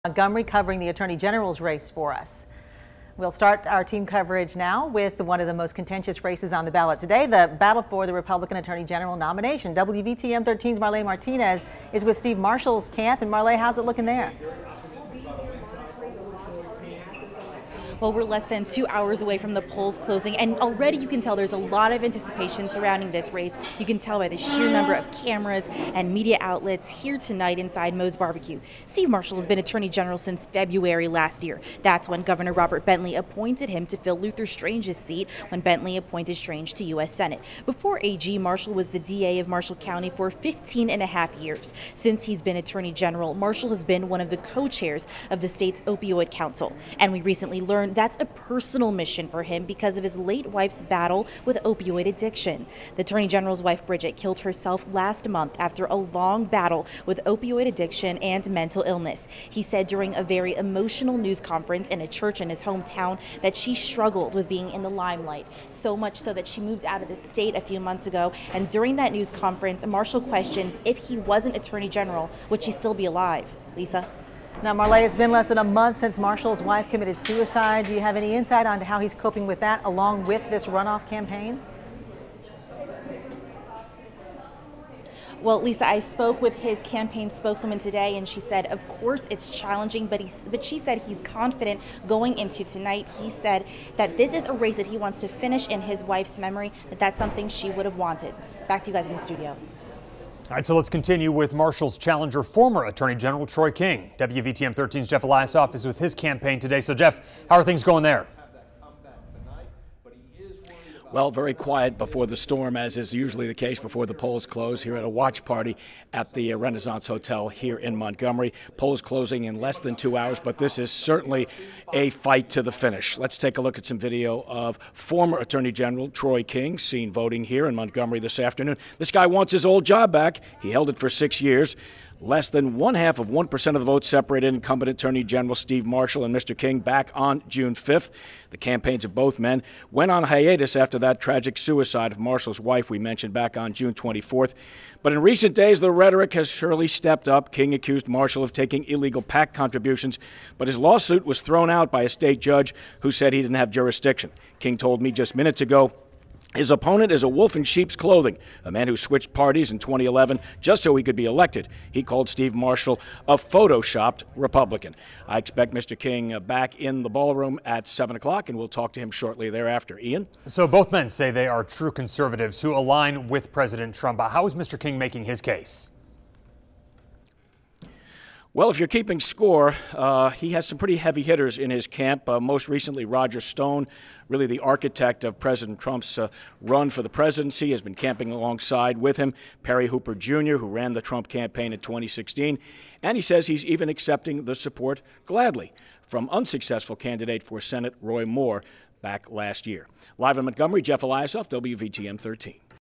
Montgomery covering the Attorney General's race for us. We'll start our team coverage now with one of the most contentious races on the ballot today, the battle for the Republican Attorney General nomination. WVTM 13's Marley Martinez is with Steve Marshall's camp. And Marley, how's it looking there? Well, we're less than 2 hours away from the polls closing, and already you can tell there's a lot of anticipation surrounding this race. You can tell by the sheer number of cameras and media outlets here tonight inside Moe's Barbecue. Steve Marshall has been Attorney General since February last year. That's when Governor Robert Bentley appointed him to fill Luther Strange's seat when Bentley appointed Strange to U.S. Senate. Before AG, Marshall was the DA of Marshall County for 15.5 years. Since he's been Attorney General, Marshall has been one of the co-chairs of the state's opioid council. And we recently learned that's a personal mission for him because of his late wife's battle with opioid addiction. The Attorney General's wife, Bridget, killed herself last month after a long battle with opioid addiction and mental illness. He said during a very emotional news conference in a church in his hometown that she struggled with being in the limelight, so much so that she moved out of the state a few months ago. And during that news conference, Marshall questioned if he wasn't Attorney General, would she still be alive? Lisa? Now, Marley, it's been less than a month since Marshall's wife committed suicide. Do you have any insight on how he's coping with that, along with this runoff campaign? Well, Lisa, I spoke with his campaign spokeswoman today, and she said, of course, it's challenging, but she said he's confident going into tonight. He said that this is a race that he wants to finish in his wife's memory, that that's something she would have wanted. Back to you guys in the studio. All right, so let's continue with Marshall's challenger, former Attorney General Troy King. WVTM 13's Jeff Eliasoff is with his campaign today. So, Jeff, how are things going there? Well, very quiet before the storm, as is usually the case before the polls close, here at a watch party at the Renaissance Hotel here in Montgomery. Polls closing in less than 2 hours, but this is certainly a fight to the finish. Let's take a look at some video of former Attorney General Troy King, seen voting here in Montgomery this afternoon. This guy wants his old job back. He held it for 6 years. Less than 1/2% of the votes separated incumbent Attorney General Steve Marshall and Mr. King back on June 5th. The campaigns of both men went on hiatus after that tragic suicide of Marshall's wife we mentioned back on June 24th. But in recent days, the rhetoric has surely stepped up. King accused Marshall of taking illegal PAC contributions, but his lawsuit was thrown out by a state judge who said he didn't have jurisdiction. King told me just minutes ago his opponent is a wolf in sheep's clothing, a man who switched parties in 2011 just so he could be elected. He called Steve Marshall a photoshopped Republican. I expect Mr. King back in the ballroom at 7 o'clock, and we'll talk to him shortly thereafter. Ian? So both men say they are true conservatives who align with President Trump. How is Mr. King making his case? Well, if you're keeping score, he has some pretty heavy hitters in his camp. Most recently, Roger Stone, really the architect of President Trump's run for the presidency, has been camping alongside with him. Perry Hooper Jr., who ran the Trump campaign in 2016. And he says he's even accepting the support gladly from unsuccessful candidate for Senate Roy Moore back last year. Live in Montgomery, Jeff Eliasoff, WVTM 13.